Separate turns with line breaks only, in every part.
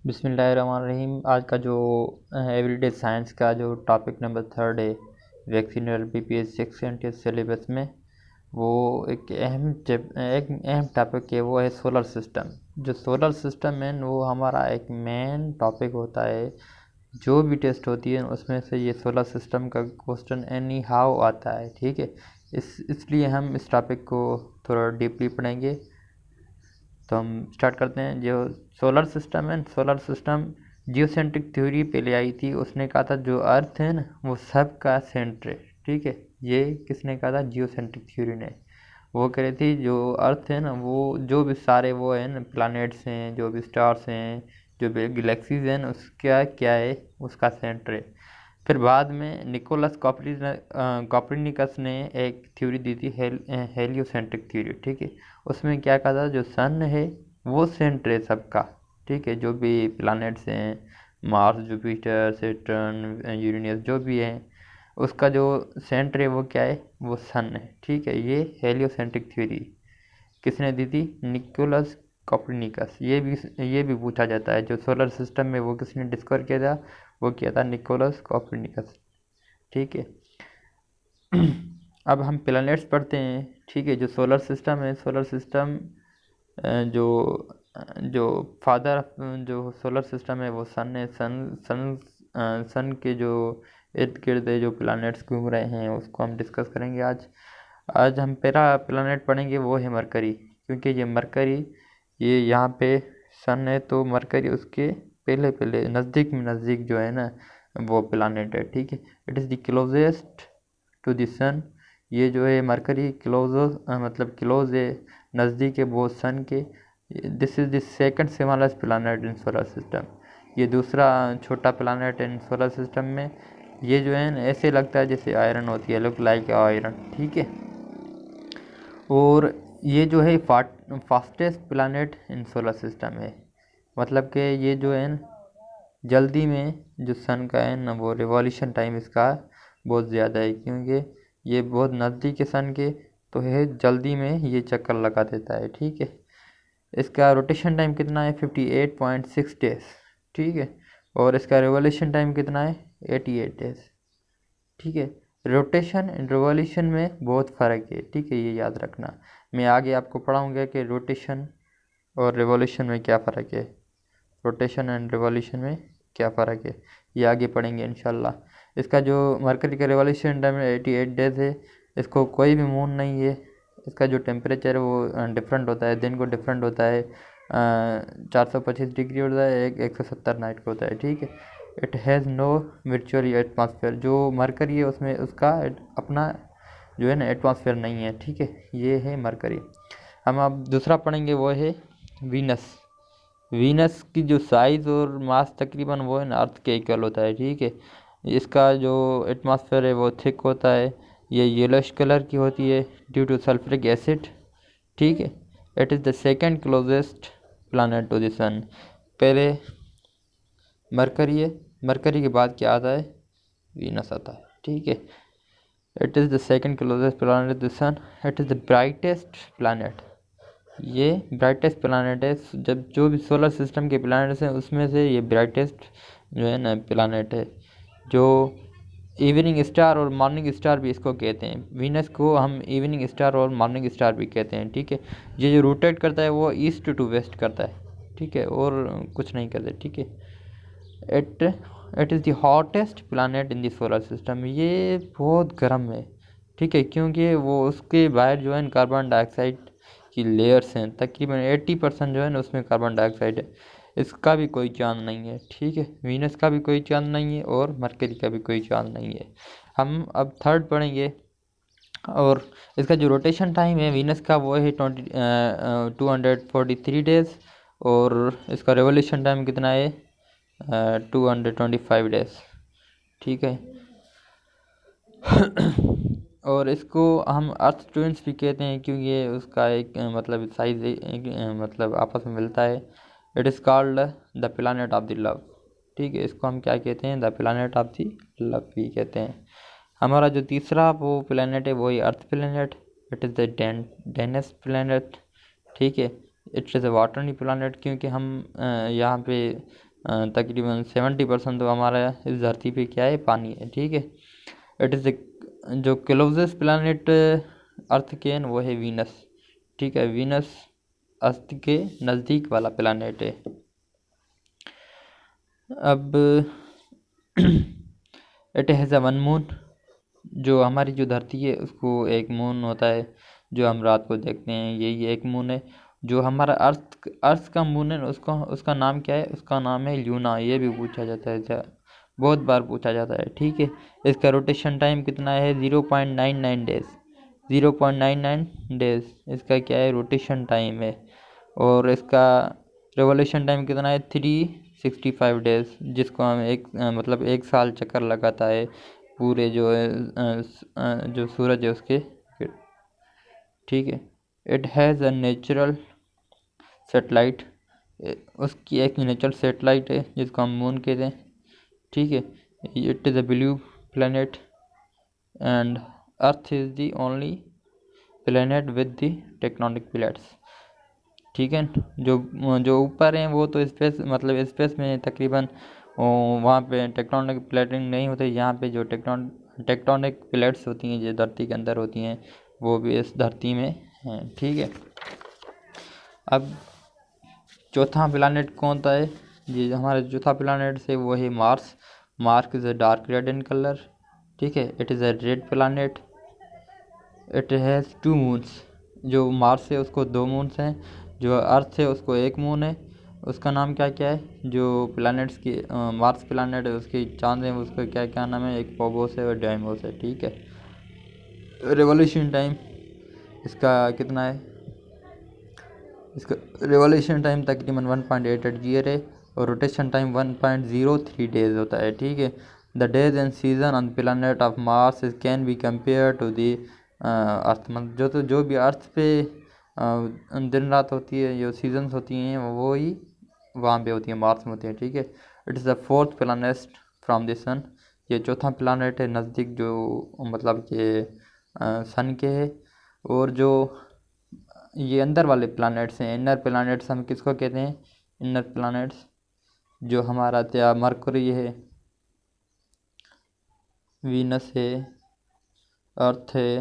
बिस्मिल्लाहिर्रहमानिर्रहीम। आज का जो एवरीडे साइंस का जो टॉपिक नंबर 3 है वैक्सीनर बीपीएस 6 सिलेबस में, वो एक अहम टॉपिक है, वो है सोलर सिस्टम। जो सोलर सिस्टम है वो हमारा एक मेन टॉपिक होता है। जो भी टेस्ट होती है उसमें से ये सोलर सिस्टम का क्वेश्चन एनी हाउ आता है। ठीक है, इसलिए हम इस टॉपिक को थोड़ा डीपली पढ़ेंगे। तो हम स्टार्ट करते हैं। जो सोलर सिस्टम है, सोलर सिस्टम जियोसेंट्रिक थ्योरी पहले आई थी। उसने कहा था जो अर्थ है ना वो सब का सेंटर है। ठीक है, ये किसने कहा था? जियोसेंट्रिक थ्योरी ने। वो कह रही थी जो अर्थ है ना वो जो भी सारे वो है ना प्लैनेट्स हैं, जो भी स्टार्स हैं, जो भी गैलेक्सीज हैं, उसका क्या है? उसका सेंटर है। फिर बाद में निकोलस कॉपरनिकस ने एक थ्योरी दी थी, हेलियोसेंट्रिक थ्योरी। ठीक है, उसमें क्या कहा था? जो सन है वो सेंटर है सबका। ठीक है, जो भी प्लैनेट्स हैं, मार्स, जुपिटर, सैटर्न, यूरेनस, जो भी हैं, उसका जो सेंटर है वो क्या है? वो सन है। ठीक है, ये हेलियोसेंट्रिक थ्योरी किसने दी थी? Nicolaus Copernicus. ये भी पूछा जाता है जो सोलर सिस्टम में वो किसने डिस्कवर किया था? वो किया था निकोलस कॉपरनिकस। ठीक है। अब हम प्लैनेट्स पढ़ते हैं। ठीक है, जो सोलर सिस्टम है, सोलर सिस्टम जो जो फादर जो सोलर सिस्टम है वो सन है। सन के जो इर्द गिर्द जो प्लैनेट्स घूम रहे हैं उसको हम डिस्कस करेंगे आज। आज हम पहला प्लैनेट पढ़ेंगे, वो है मरकरी। क्योंकि ये मरकरी, ये यहाँ पे सन है तो मरकरी उसके पहले पहले नज़दीक में नज़दीक जो है ना वो प्लैनेट है। ठीक है, it is the closest to the sun. ये जो है मरकरी क्लोज, मतलब क्लोज है, नज़दीक है बहुत सन के। This is the second smallest planet in solar system. ये दूसरा छोटा प्लैनेट इन सोलर सिस्टम में। ये जो है ना ऐसे लगता है जैसे आयरन होती है, लुक लाइक आयरन। ठीक है, और ये जो है fastest planet in solar system है। मतलब कि ये जो है जल्दी में जो सन का है ना वो रिवॉल्यूशन टाइम इसका बहुत ज़्यादा है। क्योंकि ये बहुत नज़दीक है सन के, तो है जल्दी में ये चक्कर लगा देता है। ठीक है, इसका रोटेशन टाइम कितना है? 58.6 डेज। ठीक है, और इसका रिवॉल्यूशन टाइम कितना है? 88 डेज। ठीक है, रोटेशन एंड रिवॉल्यूशन में बहुत फ़र्क है। ठीक है, ये याद रखना। मैं आगे आपको पढ़ाऊँगा कि रोटेशन और रिवॉल्यूशन में क्या फ़र्क है, रोटेशन एंड रिवॉल्यूशन में क्या फ़र्क है, ये आगे पढ़ेंगे इंशाल्लाह। इसका जो मरकरी का रिवॉल्यूशन टाइम 88 डेज है। इसको कोई भी मून नहीं है। इसका जो टेम्परेचर है वो डिफरेंट होता है, दिन को डिफरेंट होता है। 425 डिग्री होता है, 170 नाइट को होता है। ठीक है, it has no virtually atmosphere. जो मरकरी है उसमें उसका अपना जो है ना एटमॉस्फेयर नहीं है। ठीक है, ये है मरकरी। हम अब दूसरा पढ़ेंगे, वो है वीनस। वीनस की जो साइज़ और मास तकरीबन वो है ना अर्थ के इक्वल होता है। ठीक है, इसका जो एटमॉस्फेयर है वो थिक होता है। ये येलोइश कलर की होती है ड्यू टू सल्फ्रिक एसिड। ठीक है, it is the second closest planet to the sun. पहले मरकरी है, मरकरी के बाद क्या आता है? वीनस आता है। ठीक है, it is the second closest planet to the sun. It is the brightest planet. ये ब्राइटेस्ट प्लानट है। जब जो भी सोलर सिस्टम के प्लानट्स हैं उसमें से ये ब्राइटेस्ट जो है ना प्लानट है। जो इवनिंग स्टार और मॉर्निंग स्टार भी इसको कहते हैं। वीनस को हम इवनिंग स्टार और मॉर्निंग स्टार भी कहते हैं। ठीक है, ये जो रोटेट करता है वो ईस्ट टू वेस्ट करता है। ठीक है, और कुछ नहीं करता। ठीक है, it it is the hottest planet in the solar system. ये बहुत गर्म है। ठीक है, क्योंकि वो उसके बाहर जो है कार्बन डाइऑक्साइड की लेयर्स हैं, तकरीबन 80% जो है ना उसमें कार्बन डाइऑक्साइड है। इसका भी कोई चांद नहीं है। ठीक है, वीनस का भी कोई चांद नहीं है और मरकरी का भी कोई चांद नहीं है। हम अब थर्ड पढ़ेंगे, और इसका जो रोटेशन टाइम है वीनस का वो है 243 डेज, और इसका रेवोल्यूशन टाइम कितना है? 225 डेज। ठीक है, और इसको हम अर्थ ट्विंस भी कहते हैं क्योंकि ये उसका एक मतलब साइज मतलब आपस में मिलता है। It is called the planet of the love. ठीक है, इसको हम क्या कहते हैं? The planet of the love भी कहते हैं। हमारा जो तीसरा वो प्लानट है वही अर्थ planet. It is the dance planet. ठीक है, इट इज़ अ वाटरनी प्लानट क्योंकि हम यहाँ पे तकरीबन 70% तो हमारा इस धरती पे क्या है, पानी है। ठीक है, इट इज़ जो क्लोजेस्ट प्लानिट अर्थ के हैं वो है वीनस। ठीक है, वीनस अर्थ के नज़दीक वाला प्लानिट है। अब it has a one moon, जो हमारी जो धरती है उसको एक मून होता है जो हम रात को देखते हैं, यही एक मून है। जो हमारा अर्थ का मून है उसका नाम क्या है, उसका नाम है ल्यूना। ये भी पूछा जाता है, बहुत बार पूछा जाता है। ठीक है, इसका रोटेशन टाइम कितना है, 0.99 डेज। 0.99 डेज इसका क्या है, रोटेशन टाइम है। और इसका रिवोल्यूशन टाइम कितना है, 365 डेज, जिसको हम मतलब एक साल चक्कर लगाता है पूरे जो सूरज है उसके। ठीक है, it has a natural satellite, उसकी एक नेचुरल सेटेलाइट है जिसको हम मून कहते हैं। ठीक है, it is a blue planet and earth is the only planet with the tectonic plates. ठीक है, जो ऊपर हैं वो तो स्पेस में तकरीबन वहाँ पे टेक्टोनिक प्लेटिंग नहीं होती। यहाँ पे जो टेक्टोनिक प्लेट्स होती हैं जो धरती के अंदर होती हैं वो भी इस धरती में हैं। ठीक है, अब चौथा प्लानट कौन सा है, ये हमारा चौथा प्लानट से वो है Mars. Mars is a dark red in colour. ठीक है, it is a red planet. It has 2 moons. जो मार्स है उसको 2 मून्स हैं, जो अर्थ है उसको 1 मून है। उसका नाम क्या क्या है, जो प्लैनेट्स की मार्स प्लैनेट है उसके चांद है उसका क्या क्या नाम है, एक फोबोस है और डाइमोस है। ठीक है, रिवोल्यूशन टाइम इसका कितना है, इसका रिवोल्यूशन टाइम तकरीबन 1.88 ईयर है और रोटेशन टाइम 1.03 डेज होता है। ठीक है, the days and season on planet of Mars can be compare to the earth. मतलब जो भी अर्थ पे दिन रात होती है, जो सीजन्स होती हैं वो ही वहाँ पे होती है, मार्स में होती है। ठीक है, it is the 4th planet from the sun. ये चौथा प्लैनेट है नज़दीक, जो मतलब कि सन के है। और जो ये अंदर वाले प्लैनेट्स हैं, इनर प्लैनेट्स हम किसको कहते हैं, इनर प्लैनेट्स, जो हमारा क्या मरकरी है, वीनस है, अर्थ है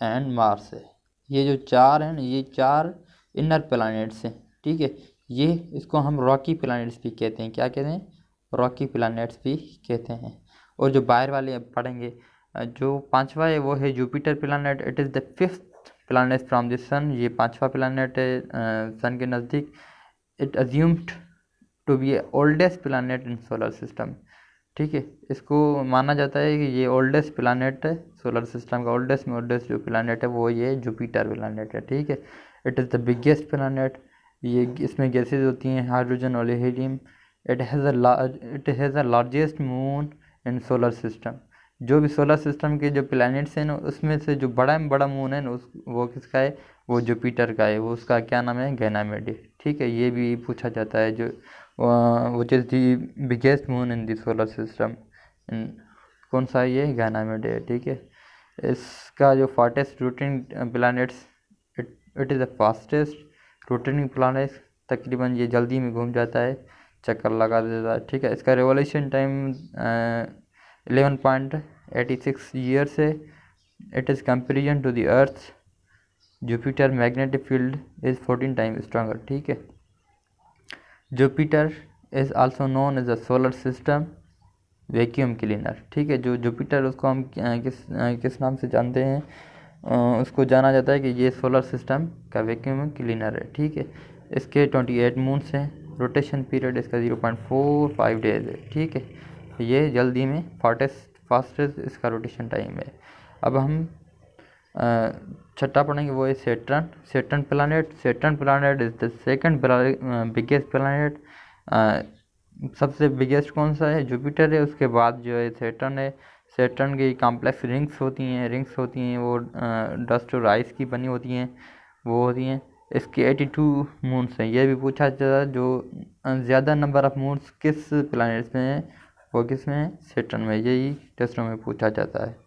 एंड मार्स है। ये जो 4 हैं, ये 4 इनर प्लैनेट्स हैं। ठीक है, ये इसको हम रॉकी प्लैनेट्स भी कहते हैं। क्या कहते हैं, रॉकी प्लैनेट्स भी कहते हैं। और जो बाहर वाले अब पढ़ेंगे, जो 5वां है वो है Jupiter planet. It is the 5th planet from the sun. ये 5वां प्लैनेट है सन के नज़दीक। It assumed to be oldest planet in solar system. ठीक है, इसको माना जाता है कि ये ओल्डेस्ट प्लैनेट है सोलर सिस्टम का। ओल्डेस्ट जो प्लैनेट है वो ये जुपिटर प्लैनेट है। ठीक है, it is the biggest planet. ये इसमें गैसेज होती हैं, हाइड्रोजन और helium. It has the largest moon in solar system. जो भी सोलर सिस्टम के जो प्लैनेट्स हैं ना, उसमें से जो बड़ा में बड़ा मून है ना वो किसका है, वो जुपिटर का है। वो उसका क्या नाम है, गैनामेड। ठीक है, ये भी पूछा जाता है, जो which is the biggest moon in the solar system. कौन सा है, ये गैनामेड है। ठीक है, इसका जो fastest rotating planets, it is the fastest rotating planet. तकरीबन ये जल्दी में घूम जाता है, चक्कर लगा देता है। ठीक है, इसका रिवोल्यूशन टाइम 11.86 ईयर्स है। It is comparison to the Earth. Jupiter magnetic field is 14 times stronger. ठीक है, Jupiter is also known as a solar system vacuum cleaner. ठीक है, जो जुपिटर उसको हम किस नाम से जानते हैं, उसको जाना जाता है कि ये सोलर सिस्टम का वैक्यूम क्लीनर है। ठीक है, इसके 28 मून्स हैं। रोटेशन पीरियड इसका 0.45 डेज है। ठीक है, ये जल्दी में फास्टेस्ट इसका रोटेशन टाइम है। अब हम छठा पढ़ेंगे, वो है Saturn planet is the second biggest planet. सबसे बिगेस्ट कौन सा है, जुपिटर है। उसके बाद जो है सेटर्न है। सेटर्न की कॉम्प्लेक्स रिंग्स होती हैं वो डस्ट और आइस की बनी होती हैं, वो होती हैं। इसके 82 मून्स हैं। ये भी पूछा जाता है जो ज़्यादा नंबर ऑफ मून्स किस प्लैनेट्स में है, वो किस में है, सेटर्न में। यही टेस्टों में पूछा जाता है।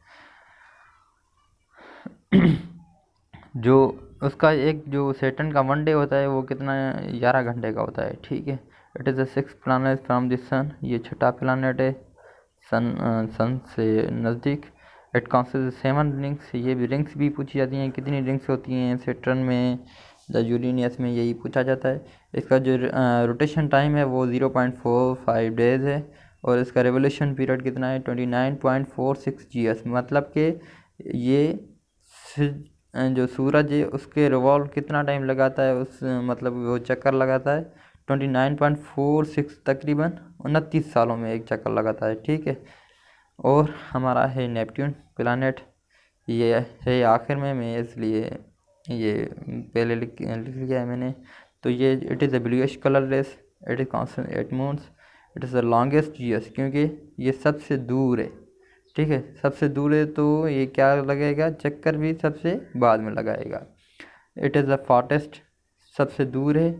जो उसका एक जो सेटर्न का 1 डे होता है वो कितना, 11 घंटे का होता है। ठीक है, it is the sixth planet from the sun, ये छठा प्लानट है सन से नज़दीक। इट कॉन्सिस्ट 7 रिंग्स, ये भी रिंग्स भी पूछी जाती हैं, कितनी रिंग्स होती हैं सैटर्न में, द यूरेनियस में, यही पूछा जाता है। इसका जो रोटेशन टाइम है वो 0.45 डेज़ है, और इसका रेवोल्यूशन पीरियड कितना है 29.46 ईयर्स। मतलब कि ये जो सूरज है उसके रिवॉल्व कितना टाइम लगाता है, उस मतलब वो चक्कर लगाता है 29.46, तकरीबन 29 सालों में एक चक्कर लगाता है, ठीक है। और हमारा है नेपट्यून प्लानट, ये है आखिर में, मैं इसलिए ये पहले लिख लिया है मैंने। तो ये it is a bluish colourless, it is constant 8 moons, it is the longest years, क्योंकि ये सबसे दूर है, ठीक है, सबसे दूर है तो ये क्या लगेगा, चक्कर भी सबसे बाद में लगाएगा। इट इज़ द फाटेस्ट, सबसे दूर है,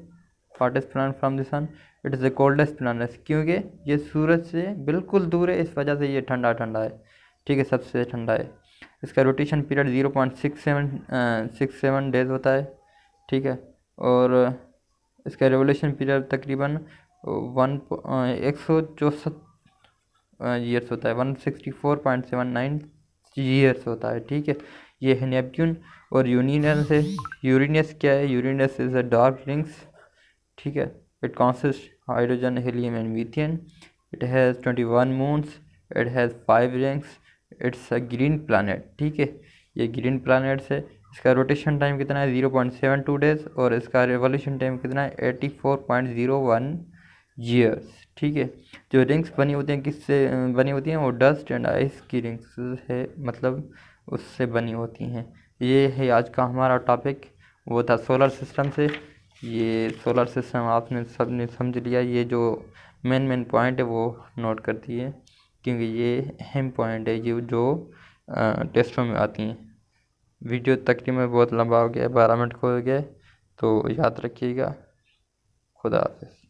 farthest planet from the sun. It is the coldest planet, क्योंकि ये सूरज से बिल्कुल दूर है, इस वजह से ये ठंडा ठंडा है, ठीक है, सबसे ठंडा है। इसका रोटेशन पीरियड 0.67 डेज होता है, ठीक है। और इसका रेवोल्यूशन पीरियड तकरीबन 164 ईयर्स होता है, 164.79 ईयर्स होता है, ठीक है। ये है नेपट्यून। और यूरेनस है, यूरेनस क्या है, Uranus is a dark rings, ठीक है। It consist hydrogen, helium and methane. It has 21 moons, it has 5 rings, it's a green planet, ठीक है, ये ग्रीन प्लानट है। इसका रोटेशन टाइम कितना है 0.72 डेज, और इसका रिवॉल्यूशन टाइम कितना है 84.01 ईयर्स, ठीक है। जो रिंग्स बनी होती हैं किससे बनी होती हैं, वो डस्ट एंड आइस की रिंग्स है, मतलब उससे बनी होती हैं। ये है आज का हमारा टॉपिक, वो था सोलर सिस्टम से। ये सोलर सिस्टम आपने सबने समझ लिया, ये जो मेन पॉइंट है वो नोट कर दिए, क्योंकि ये अहम पॉइंट है ये जो टेस्टों में आती हैं। वीडियो तकरीबन बहुत लंबा हो गया, 12 मिनट को हो गया, तो याद रखिएगा। खुदा हाफिज़।